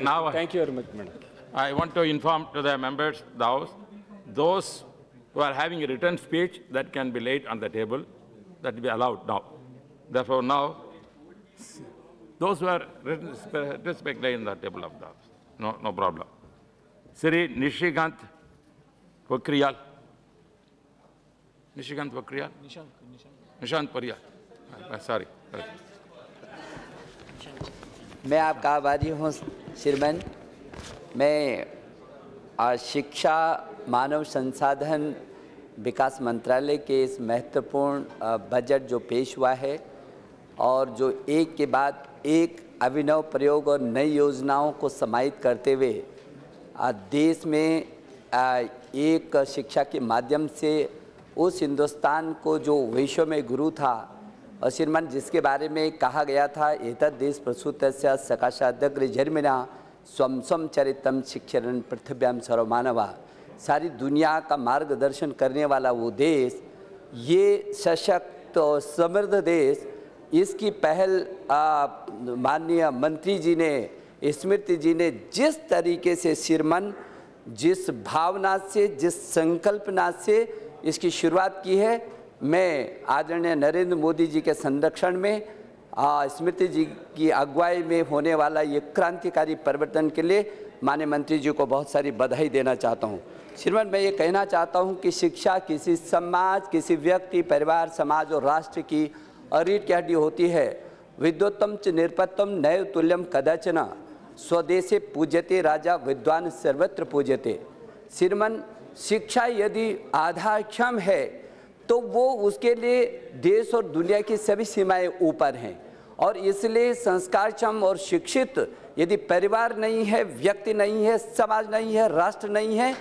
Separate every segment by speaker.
Speaker 1: now
Speaker 2: Thank you very much, madam.
Speaker 1: I want to inform to the members, those who are having a written speech that can be laid on the table, that will be allowed now. Therefore, now, those who are written speech laid on the table of the House, no problem. Sri Nishikant Pokhriyal. Nishikant Pokhriyal? Nishant Pokhriyal. Sorry.
Speaker 3: मैं आपका आभारी हूँ श्रीमान। मैं शिक्षा मानव संसाधन विकास मंत्रालय के इस महत्वपूर्ण बजट जो पेश हुआ है और जो एक के बाद एक अभिनव प्रयोग और नई योजनाओं को समाहित करते हुए देश में एक शिक्षा के माध्यम से उस हिंदुस्तान को जो विश्व में गुरु था और श्रीमान जिसके बारे में कहा गया था एतद् देश प्रसूतस्य सकाशादग्र जन्मना स्वम स्वम चरितम शिक्षण पृथ्व्याम सर्वमानवा, सारी दुनिया का मार्गदर्शन करने वाला वो देश, ये सशक्त और समृद्ध देश, इसकी पहल माननीय मंत्री जी ने, स्मृति जी ने जिस तरीके से श्रीमान जिस भावना से, जिस संकल्पना से इसकी शुरुआत की है, मैं आदरणीय नरेंद्र मोदी जी के संरक्षण में स्मृति जी की अगुवाई में होने वाला ये क्रांतिकारी परिवर्तन के लिए माननीय मंत्री जी को बहुत सारी बधाई देना चाहता हूँ। श्रीमान मैं ये कहना चाहता हूँ कि शिक्षा किसी समाज, किसी व्यक्ति, परिवार, समाज और राष्ट्र की रीढ़ की हड्डी होती है। विद्वत्तम च निरपत्तम नैव तुल्यम कदाचन स्वदेशे पूज्यते राजा विद्वान सर्वत्र पूज्यते। श्रीमान शिक्षा यदि आधारक्षम है तो वो उसके लिए देश और दुनिया की सभी सीमाएं ऊपर हैं और इसलिए संस्कारक्षम और शिक्षित यदि परिवार नहीं है, व्यक्ति नहीं है, समाज नहीं है, राष्ट्र नहीं है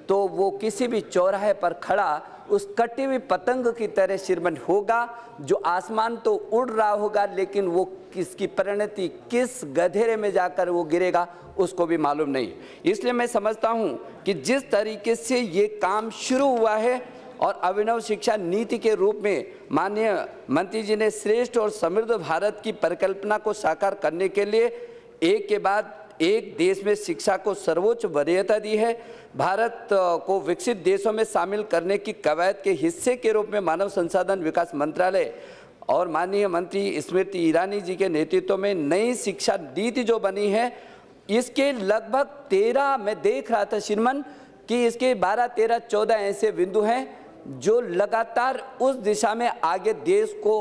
Speaker 3: तो वो किसी भी चौराहे पर खड़ा उस कटी हुई पतंग की तरह श्रीमान होगा जो आसमान तो उड़ रहा होगा लेकिन वो किसकी परिणति किस गधेरे में जाकर वो गिरेगा उसको भी मालूम नहीं। इसलिए मैं समझता हूँ कि जिस तरीके से ये काम शुरू हुआ है और अभिनव शिक्षा नीति के रूप में माननीय मंत्री जी ने श्रेष्ठ और समृद्ध भारत की परिकल्पना को साकार करने के लिए एक के बाद एक देश में शिक्षा को सर्वोच्च वरीयता दी है। भारत को विकसित देशों में शामिल करने की कवायद के हिस्से के रूप में मानव संसाधन विकास मंत्रालय और माननीय मंत्री स्मृति ईरानी जी के नेतृत्व में नई शिक्षा नीति जो बनी है, इसके लगभग 13 मैं देख रहा था श्रीमान कि इसके 12, 13, 14 ऐसे बिंदु हैं जो लगातार उस दिशा में आगे देश को,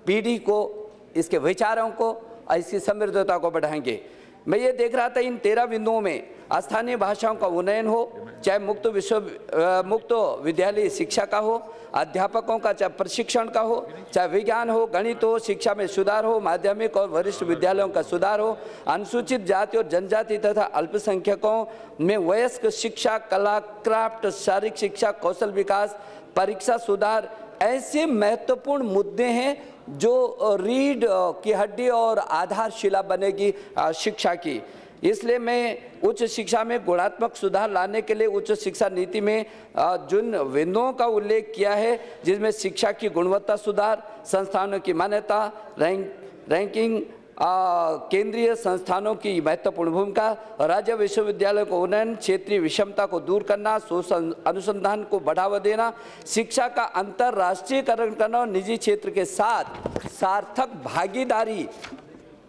Speaker 3: पीढ़ी को, इसके विचारों को और इसकी समृद्धता को बढ़ाएंगे। मैं ये देख रहा था इन 13 बिंदुओं में स्थानीय भाषाओं का उन्नयन हो, चाहे मुक्त विद्यालय शिक्षा का हो, अध्यापकों का चाहे प्रशिक्षण का हो, चाहे विज्ञान हो, गणित हो, शिक्षा में सुधार हो, माध्यमिक और वरिष्ठ विद्यालयों का सुधार हो, अनुसूचित जाति और जनजाति तथा अल्पसंख्यकों में वयस्क शिक्षा, कला, क्राफ्ट, शारीरिक शिक्षा, कौशल विकास, परीक्षा सुधार, ऐसे महत्वपूर्ण मुद्दे हैं जो रीढ़ की हड्डी और आधारशिला बनेगी शिक्षा की। इसलिए मैं उच्च शिक्षा में गुणात्मक सुधार लाने के लिए उच्च शिक्षा नीति में जिन बिंदुओं का उल्लेख किया है जिसमें शिक्षा की गुणवत्ता सुधार, संस्थानों की मान्यता, रैंकिंग, केंद्रीय संस्थानों की महत्वपूर्ण भूमिका, राज्य विश्वविद्यालय को उन्नयन, क्षेत्रीय विषमता को दूर करना, शोध अनुसंधान को बढ़ावा देना, शिक्षा का अंतर्राष्ट्रीयकरण करना और निजी क्षेत्र के साथ सार्थक भागीदारी,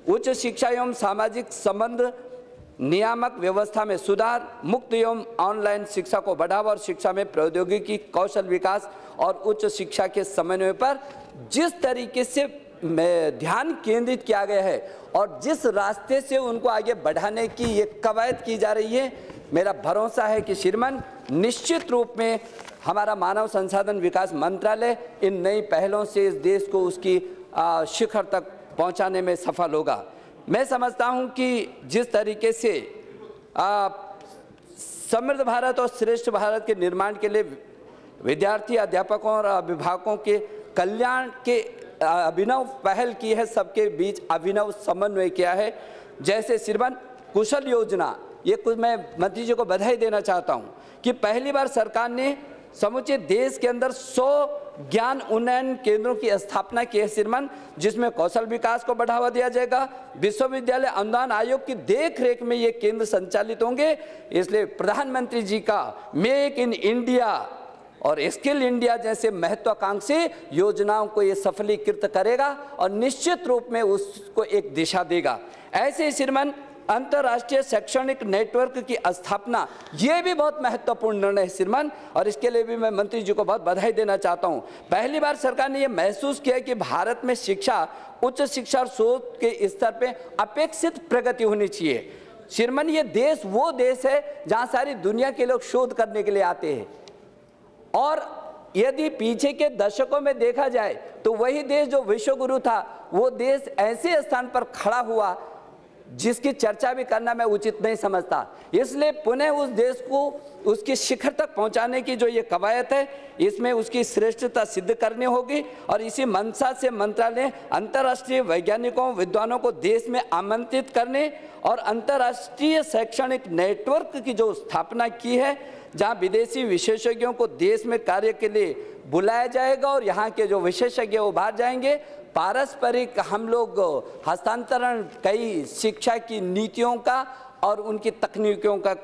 Speaker 3: उच्च शिक्षा एवं सामाजिक संबंध, नियामक व्यवस्था में सुधार, मुक्त एवं ऑनलाइन शिक्षा को बढ़ावा और शिक्षा में प्रौद्योगिकी, कौशल विकास और उच्च शिक्षा के समन्वय पर जिस तरीके से ध्यान केंद्रित किया गया है और जिस रास्ते से उनको आगे बढ़ाने की ये कवायद की जा रही है, मेरा भरोसा है कि श्रीमान निश्चित रूप में हमारा मानव संसाधन विकास मंत्रालय इन नई पहलों से इस देश को उसकी शिखर तक पहुंचाने में सफल होगा। मैं समझता हूं कि जिस तरीके से समृद्ध भारत और श्रेष्ठ भारत के निर्माण के लिए विद्यार्थी, अध्यापकों और अभिभावकों के कल्याण के अभिनव पहल की है, सबके बीच अभिनव समन्वय किया है। जैसे श्रीमान कुशल योजना, ये कुछ मैं मंत्री जी को बधाई देना चाहता हूँ कि पहली बार सरकार ने समूचे देश के अंदर 100 ज्ञान उन्नयन केंद्रों की स्थापना की है श्रीमान, जिसमें कौशल विकास को बढ़ावा दिया जाएगा। विश्वविद्यालय अनुदान आयोग की देखरेख में ये केंद्र संचालित होंगे। इसलिए प्रधानमंत्री जी का मेक इन इंडिया और स्किल इंडिया जैसे महत्वाकांक्षी योजनाओं को ये सफलीकृत करेगा और निश्चित रूप में उसको एक दिशा देगा। ऐसे ही श्रीमान अंतर्राष्ट्रीय शैक्षणिक नेटवर्क की स्थापना, ये भी बहुत महत्वपूर्ण निर्णय है श्रीमान, और इसके लिए भी मैं मंत्री जी को बहुत बधाई देना चाहता हूँ। पहली बार सरकार ने ये महसूस किया कि भारत में शिक्षा, उच्च शिक्षा और शोध के स्तर पे अपेक्षित प्रगति होनी चाहिए। श्रीमान ये देश वो देश है जहाँ सारी दुनिया के लोग शोध करने के लिए आते हैं, और यदि पीछे के दशकों में देखा जाए तो वही देश जो विश्वगुरु था, वो देश ऐसे स्थान पर खड़ा हुआ जिसकी चर्चा भी करना मैं उचित नहीं समझता। इसलिए पुनः उस देश को उसकी शिखर तक पहुंचाने की जो ये कवायद है, इसमें उसकी श्रेष्ठता सिद्ध करनी होगी। और इसी मंशा से मंत्रालय अंतर्राष्ट्रीय वैज्ञानिकों, विद्वानों को देश में आमंत्रित करने और अंतर्राष्ट्रीय शैक्षणिक नेटवर्क की जो स्थापना की है, जहां विदेशी विशेषज्ञों को देश में कार्य के लिए बुलाया जाएगा और यहाँ के जो विशेषज्ञ वो बाहर जाएंगे। पारस्परिक हम लोग हस्तांतरण कई शिक्षा की नीतियों का और उनकी तकनीकों का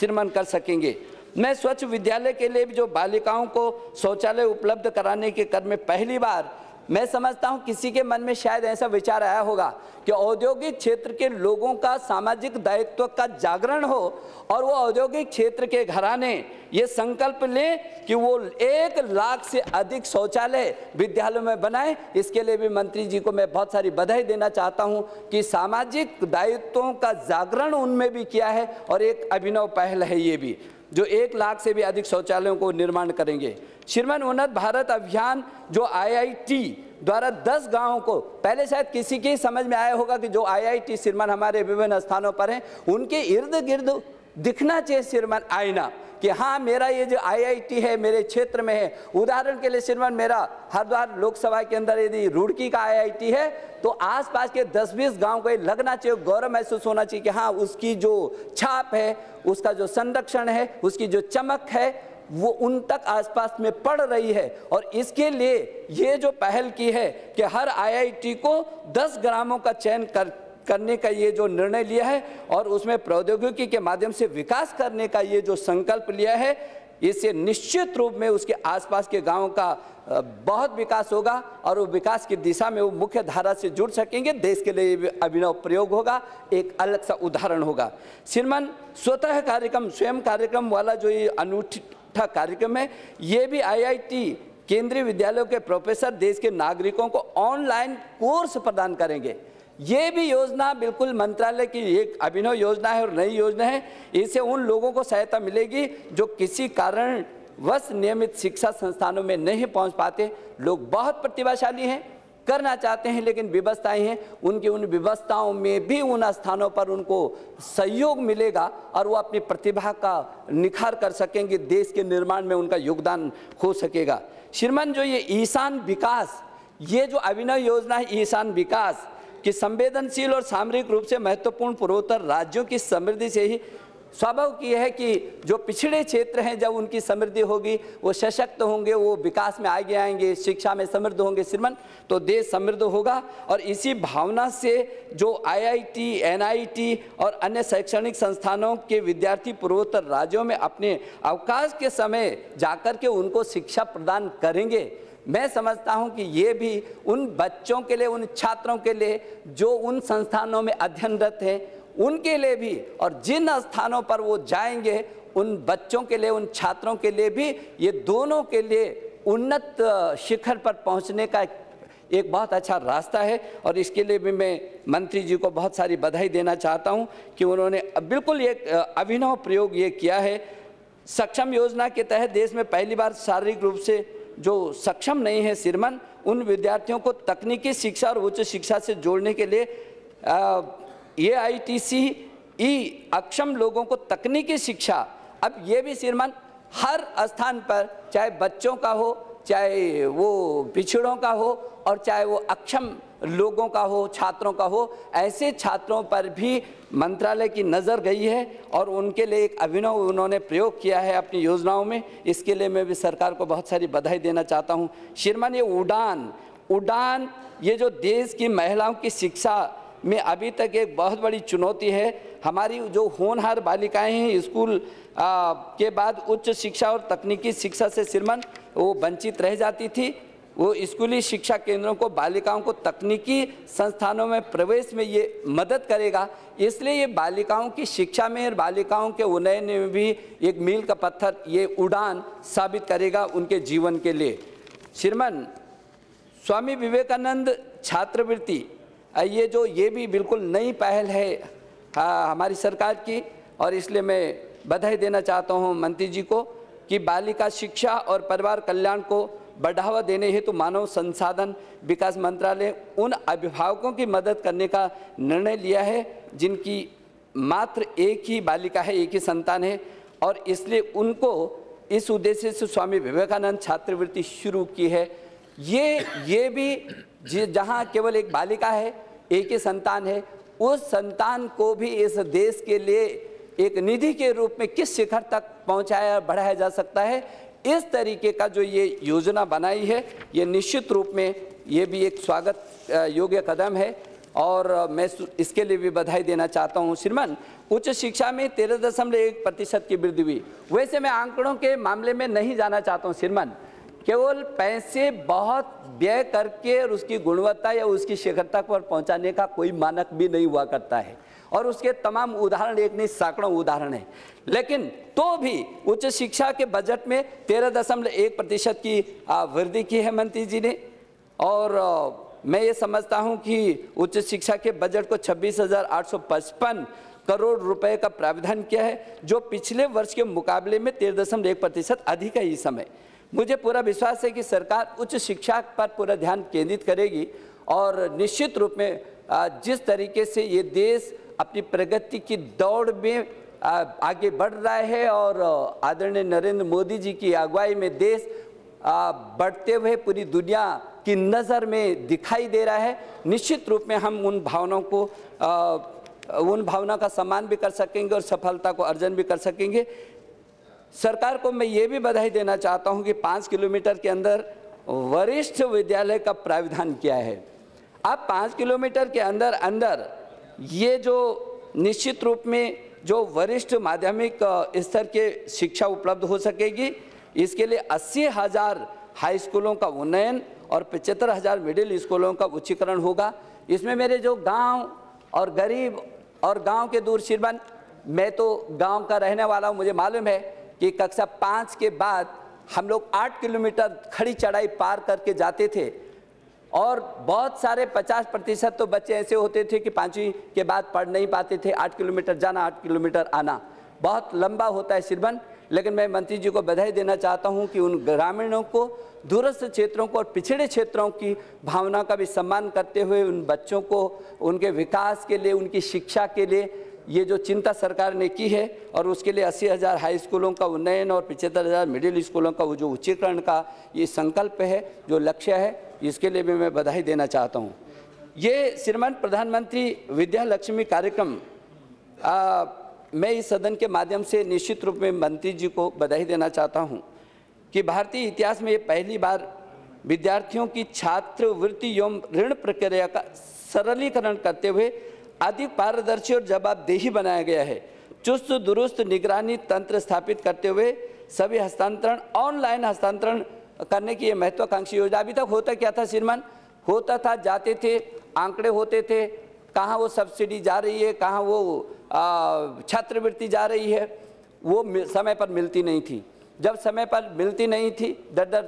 Speaker 3: श्रमण कर सकेंगे। मैं स्वच्छ विद्यालय के लिए भी जो बालिकाओं को शौचालय उपलब्ध कराने के क्रम में पहली बार मैं समझता हूं किसी के मन में शायद ऐसा विचार आया होगा कि औद्योगिक क्षेत्र के लोगों का सामाजिक दायित्व का जागरण हो और वो औद्योगिक क्षेत्र के घराने ये संकल्प लें कि वो 1 लाख से अधिक शौचालय विद्यालयों में बनाएं। इसके लिए भी मंत्री जी को मैं बहुत सारी बधाई देना चाहता हूं कि सामाजिक दायित्वों का जागरण उनमें भी किया है और एक अभिनव पहल है ये भी, जो 1 लाख से भी अधिक शौचालयों को निर्माण करेंगे। श्रीमान उन्नत भारत अभियान जो IIT द्वारा 10 गांवों को, पहले शायद किसी की समझ में आया होगा कि जो IIT श्रीमान हमारे विभिन्न स्थानों पर हैं, उनके इर्द गिर्द दिखना चाहिए श्रीमान आईना कि हाँ मेरा ये जो IIT है मेरे क्षेत्र में है। उदाहरण के लिए श्रीमान मेरा हरिद्वार लोकसभा के अंदर यदि रुड़की का IIT है तो आसपास के 10-20 गांव को ये लगना चाहिए, गौरव महसूस होना चाहिए कि हाँ उसकी जो छाप है, उसका जो संरक्षण है, उसकी जो चमक है वो उन तक आसपास में पड़ रही है। और इसके लिए ये जो पहल की है कि हर IIT को 10 ग्रामों का चयन करने का ये जो निर्णय लिया है और उसमें प्रौद्योगिकी के माध्यम से विकास करने का ये जो संकल्प लिया है, इससे निश्चित रूप में उसके आसपास के गांवों का बहुत विकास होगा और वो विकास की दिशा में वो मुख्य धारा से जुड़ सकेंगे। देश के लिए अभिनव प्रयोग होगा, एक अलग सा उदाहरण होगा। श्रीमान स्वतः कार्यक्रम, स्वयं कार्यक्रम वाला जो ये अनूठा कार्यक्रम है, ये भी IIT केंद्रीय विद्यालयों के प्रोफेसर देश के नागरिकों को ऑनलाइन कोर्स प्रदान करेंगे। ये भी योजना बिल्कुल मंत्रालय की एक अभिनव योजना है और नई योजना है। इससे उन लोगों को सहायता मिलेगी जो किसी कारणवश नियमित शिक्षा संस्थानों में नहीं पहुंच पाते। लोग बहुत प्रतिभाशाली हैं, करना चाहते हैं, लेकिन व्यवस्थाएं हैं, उनकी उन व्यवस्थाओं में भी उन स्थानों पर उनको सहयोग मिलेगा और वो अपनी प्रतिभा का निखार कर सकेंगे, देश के निर्माण में उनका योगदान हो सकेगा। श्रीमान जो ये ईशान विकास, ये जो अभिनव योजना है ईशान विकास कि संवेदनशील और सामरिक रूप से महत्वपूर्ण पूर्वोत्तर राज्यों की समृद्धि से ही स्वाभाविक ये है कि जो पिछड़े क्षेत्र हैं जब उनकी समृद्धि होगी वो सशक्त होंगे, वो विकास में आगे आएंगे, शिक्षा में समृद्ध होंगे श्रीमान, तो देश समृद्ध होगा। और इसी भावना से जो IIT, NIT और अन्य शैक्षणिक संस्थानों के विद्यार्थी पूर्वोत्तर राज्यों में अपने अवकाश के समय जाकर के उनको शिक्षा प्रदान करेंगे। मैं समझता हूं कि ये भी उन बच्चों के लिए, उन छात्रों के लिए जो उन संस्थानों में अध्ययनरत हैं, उनके लिए भी, और जिन स्थानों पर वो जाएंगे उन बच्चों के लिए, उन छात्रों के लिए भी, ये दोनों के लिए उन्नत शिखर पर पहुंचने का एक बहुत अच्छा रास्ता है। और इसके लिए भी मैं मंत्री जी को बहुत सारी बधाई देना चाहता हूं कि उन्होंने बिल्कुल एक अभिनव प्रयोग ये किया है। सक्षम योजना के तहत देश में पहली बार शारीरिक रूप से जो सक्षम नहीं है श्रीमान, उन विद्यार्थियों को तकनीकी शिक्षा और उच्च शिक्षा से जोड़ने के लिए AITCE अक्षम लोगों को तकनीकी शिक्षा, अब ये भी श्रीमान हर स्थान पर, चाहे बच्चों का हो चाहे वो पिछड़ों का हो, और चाहे वो अक्षम लोगों का हो, छात्रों का हो, ऐसे छात्रों पर भी मंत्रालय की नज़र गई है और उनके लिए एक अभिनव उन्होंने प्रयोग किया है अपनी योजनाओं में। इसके लिए मैं भी सरकार को बहुत सारी बधाई देना चाहता हूँ। श्रीमान, ये उड़ान ये जो देश की महिलाओं की शिक्षा में अभी तक एक बहुत बड़ी चुनौती है। हमारी जो होनहार बालिकाएं हैं स्कूल के बाद उच्च शिक्षा और तकनीकी शिक्षा से श्रीमान वो वंचित रह जाती थी। वो स्कूली शिक्षा केंद्रों को बालिकाओं को तकनीकी संस्थानों में प्रवेश में ये मदद करेगा। इसलिए ये बालिकाओं की शिक्षा में और बालिकाओं के उन्नयन में भी एक मील का पत्थर ये उड़ान साबित करेगा उनके जीवन के लिए। श्रीमान, स्वामी विवेकानंद छात्रवृत्ति ये भी बिल्कुल नई पहल है हमारी सरकार की, और इसलिए मैं बधाई देना चाहता हूं मंत्री जी को कि बालिका शिक्षा और परिवार कल्याण को बढ़ावा देने हेतु मानव संसाधन विकास मंत्रालय उन अभिभावकों की मदद करने का निर्णय लिया है जिनकी मात्र एक ही बालिका है, एक ही संतान है, और इसलिए उनको इस उद्देश्य से स्वामी विवेकानंद छात्रवृत्ति शुरू की है। ये भी जहां केवल एक बालिका है, एक ही संतान है, उस संतान को भी इस देश के लिए एक निधि के रूप में किस शिखर तक पहुंचाया बढ़ाया जा सकता है, इस तरीके का जो ये योजना बनाई है, ये निश्चित रूप में ये भी एक स्वागत योग्य कदम है और मैं इसके लिए भी बधाई देना चाहता हूँ। श्रीमान, उच्च शिक्षा में 13.1% की वृद्धि हुई। वैसे मैं आंकड़ों के मामले में नहीं जाना चाहता हूँ श्रीमान, केवल पैसे बहुत व्यय करके और उसकी गुणवत्ता या उसकी शिखरता पर पहुंचाने का कोई मानक भी नहीं हुआ करता है, और उसके तमाम उदाहरण एक नहीं सैकड़ों उदाहरण हैं। लेकिन तो भी उच्च शिक्षा के बजट में 13.1% की वृद्धि की है मंत्री जी ने, और मैं ये समझता हूं कि उच्च शिक्षा के बजट को 26,855 करोड़ रुपए का प्रावधान किया है, जो पिछले वर्ष के मुकाबले में 13.1% अधिक है। इस समय मुझे पूरा विश्वास है कि सरकार उच्च शिक्षा पर पूरा ध्यान केंद्रित करेगी और निश्चित रूप में जिस तरीके से ये देश अपनी प्रगति की दौड़ में आगे बढ़ रहा है और आदरणीय नरेंद्र मोदी जी की अगुवाई में देश बढ़ते हुए पूरी दुनिया की नज़र में दिखाई दे रहा है, निश्चित रूप में हम उन भावना का सम्मान भी कर सकेंगे और सफलता को अर्जन भी कर सकेंगे। सरकार को मैं ये भी बधाई देना चाहता हूँ कि 5 किलोमीटर के अंदर वरिष्ठ विद्यालय का प्रावधान किया है। अब 5 किलोमीटर के अंदर ये जो निश्चित रूप में जो वरिष्ठ माध्यमिक स्तर के शिक्षा उपलब्ध हो सकेगी, इसके लिए 80,000 हाई स्कूलों का उन्नयन और 75,000 मिडिल स्कूलों का उच्चीकरण होगा। इसमें मेरे जो गांव और गरीब और गांव के दूर श्रीमान, मैं तो गांव का रहने वाला हूं, मुझे मालूम है कि कक्षा 5 के बाद हम लोग 8 किलोमीटर खड़ी चढ़ाई पार करके जाते थे, और बहुत सारे 50% तो बच्चे ऐसे होते थे कि 5वीं के बाद पढ़ नहीं पाते थे। 8 किलोमीटर जाना, 8 किलोमीटर आना बहुत लंबा होता है श्रीमान। लेकिन मैं मंत्री जी को बधाई देना चाहता हूं कि उन ग्रामीणों को, दूरस्थ क्षेत्रों को और पिछड़े क्षेत्रों की भावना का भी सम्मान करते हुए उन बच्चों को उनके विकास के लिए, उनकी शिक्षा के लिए ये जो चिंता सरकार ने की है, और उसके लिए 80,000 हाई स्कूलों का उन्नयन और 75,000 मिडिल स्कूलों का जो उच्चीकरण का ये संकल्प है, जो लक्ष्य है, इसके लिए भी मैं बधाई देना चाहता हूँ। ये श्रीमान प्रधानमंत्री विद्या लक्ष्मी कार्यक्रम मैं इस सदन के माध्यम से निश्चित रूप में मंत्री जी को बधाई देना चाहता हूँ कि भारतीय इतिहास में ये पहली बार विद्यार्थियों की छात्रवृत्ति एवं ऋण प्रक्रिया का सरलीकरण करते हुए अधिक पारदर्शी और जवाबदेही बनाया गया है। चुस्त दुरुस्त निगरानी तंत्र स्थापित करते हुए सभी हस्तांतरण ऑनलाइन हस्तांतरण करने की ये महत्वाकांक्षी योजना। अभी तक होता क्या था श्रीमान, होता था जाते थे, आंकड़े होते थे, कहाँ वो सब्सिडी जा रही है, कहाँ वो छात्रवृत्ति जा रही है, वो समय पर मिलती नहीं थी। जब समय पर मिलती नहीं थी, दर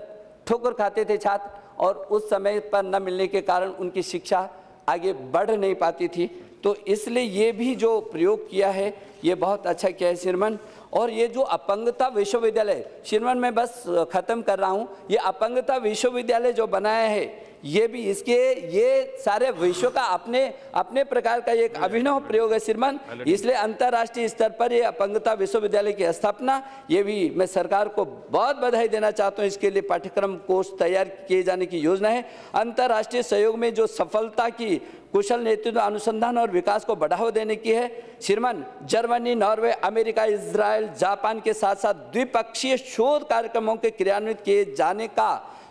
Speaker 3: ठोकर खाते थे छात्र, और उस समय पर न मिलने के कारण उनकी शिक्षा आगे बढ़ नहीं पाती थी। तो इसलिए ये भी जो प्रयोग किया है ये बहुत अच्छा किया है श्रीमान। और ये जो अपंगता विश्वविद्यालय, श्रीमान मैं बस ख़त्म कर रहा हूँ, ये अपंगता विश्वविद्यालय जो बनाया है ये भी इसके ये सारे विषयों का अपने प्रकार का एक अभिनव प्रयोग है श्रीमान। इसलिए अंतर्राष्ट्रीय स्तर पर ये अपंगता विश्वविद्यालय की स्थापना, ये भी मैं सरकार को बहुत बधाई देना चाहता हूँ। इसके लिए पाठ्यक्रम कोर्स तैयार किए जाने की योजना है। अंतर्राष्ट्रीय सहयोग में जो सफलता की कुशल नेतृत्व, अनुसंधान और विकास को बढ़ावा देने की है श्रीमान। Germany, Norway, America, Israel, Japan के साथ साथ द्विपक्षीय शोध कार्यक्रमों के क्रियान्वित किए जाने का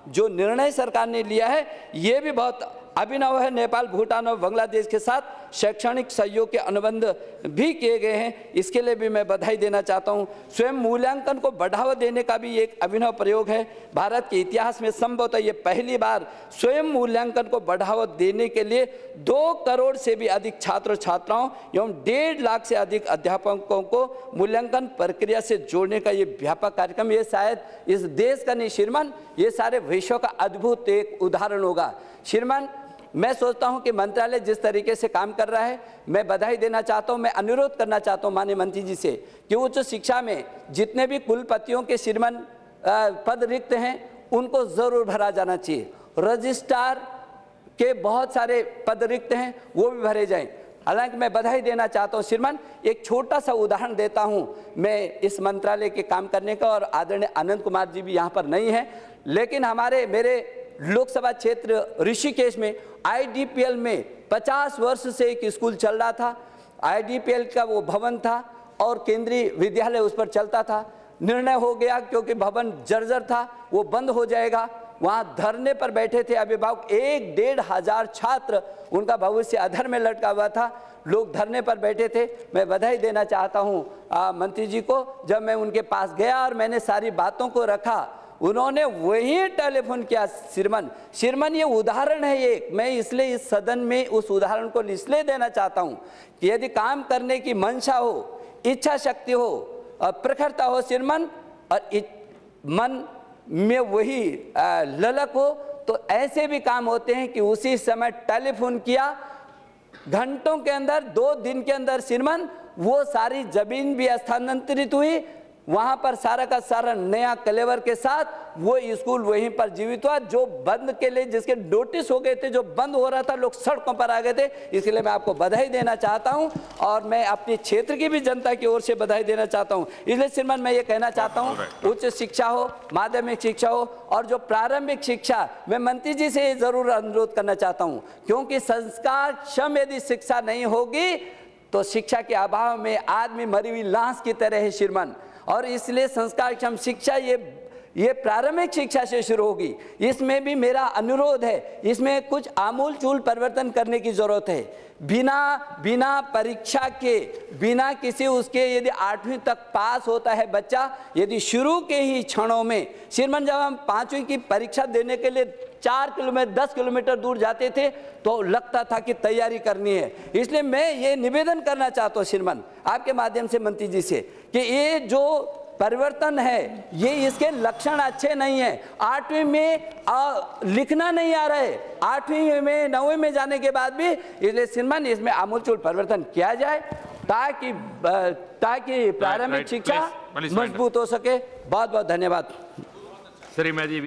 Speaker 3: जो निर्णय सरकार ने लिया है, ये भी बहुत अभिनव है। नेपाल, भूटान और बांग्लादेश के साथ शैक्षणिक सहयोग के अनुबंध भी किए गए हैं, इसके लिए भी मैं बधाई देना चाहता हूं। स्वयं मूल्यांकन को बढ़ावा देने का भी एक अभिनव प्रयोग है। भारत के इतिहास में संभवतः ये पहली बार स्वयं मूल्यांकन को बढ़ावा देने के लिए 2 करोड़ से भी अधिक छात्र छात्राओं एवं 1.5 लाख से अधिक अध्यापकों को मूल्यांकन प्रक्रिया से जोड़ने का ये व्यापक कार्यक्रम, ये शायद इस देश का नहीं श्रीमान, ये सारे विश्व का अद्भुत एक उदाहरण होगा श्रीमान। मैं सोचता हूं कि मंत्रालय जिस तरीके से काम कर रहा है, मैं बधाई देना चाहता हूं। मैं अनुरोध करना चाहता हूं माननीय मंत्री जी से कि उच्च शिक्षा में जितने भी कुलपतियों के श्रीमान पद रिक्त हैं, उनको जरूर भरा जाना चाहिए। रजिस्ट्रार के बहुत सारे पद रिक्त हैं, वो भी भरे जाएं। हालांकि मैं बधाई देना चाहता हूं श्रीमान, एक छोटा सा उदाहरण देता हूं मैं इस मंत्रालय के काम करने का, और आदरणीय आनंद कुमार जी भी यहाँ पर नहीं है, लेकिन मेरे लोकसभा क्षेत्र ऋषिकेश में IDPL में 50 वर्ष से एक स्कूल चल रहा था। IDPL का वो भवन था और केंद्रीय विद्यालय उस पर चलता था। निर्णय हो गया क्योंकि भवन जर्जर था, वो बंद हो जाएगा। वहाँ धरने पर बैठे थे अभिभावक, 1-1.5 हजार छात्र, उनका भविष्य अधर में लटका हुआ था, लोग धरने पर बैठे थे। मैं बधाई देना चाहता हूँ मंत्री जी को। जब मैं उनके पास गया और मैंने सारी बातों को रखा, उन्होंने वही टेलीफोन किया। श्रीमान ये उदाहरण है एक, मैं इसलिए इस सदन में उस उदाहरण को इसलिए देना चाहता हूं कि यदि काम करने की मंशा हो, इच्छा शक्ति हो, प्रखरता हो श्रीमान, और मन में वही ललक हो, तो ऐसे भी काम होते हैं कि उसी समय टेलीफोन किया, घंटों के अंदर, 2 दिन के अंदर श्रीमान वो सारी जमीन भी स्थानांतरित हुई। वहां पर सारा का सारा नया कलेवर के साथ वो स्कूल वहीं पर जीवित हुआ। जो बंद के लिए जिसके नोटिस हो गए थे, जो बंद हो रहा था, लोग सड़कों पर आ गए थे। इसलिए मैं आपको बधाई देना चाहता हूं और मैं अपने क्षेत्र की भी जनता की ओर से बधाई देना चाहता हूं। इसलिए श्रीमान मैं ये कहना चाहता हूं, उच्च शिक्षा हो, माध्यमिक शिक्षा हो और जो प्रारंभिक शिक्षा, मैं मंत्री जी से जरूर अनुरोध करना चाहता हूं, क्योंकि संस्कारक्षम यदि शिक्षा नहीं होगी तो शिक्षा के अभाव में आदमी मरी हुई लाश की तरह है श्रीमान। और इसलिए संस्कारक्षम शिक्षा ये प्रारंभिक शिक्षा से शुरू होगी। इसमें भी मेरा अनुरोध है, इसमें कुछ आमूल चूल परिवर्तन करने की जरूरत है। बिना परीक्षा के, बिना किसी उसके, यदि 8वीं तक पास होता है बच्चा, यदि शुरू के ही क्षणों में श्रीमान, जब हम 5वीं की परीक्षा देने के लिए 4 किलोमीटर 10 किलोमीटर दूर जाते थे तो लगता था कि तैयारी करनी है। इसलिए मैं ये निवेदन करना चाहता हूँ श्रीमान आपके माध्यम से मंत्री जी से कि ये जो परिवर्तन है, ये इसके लक्षण अच्छे नहीं है। 8वीं में लिखना नहीं आ रहा है, 8वीं में 9वीं में जाने के बाद भी, इसलिए श्रीमान इसमें आमूलचूल परिवर्तन किया जाए ताकि प्रारंभिक शिक्षा मजबूत हो सके। बहुत बहुत धन्यवाद।
Speaker 1: श्रीमती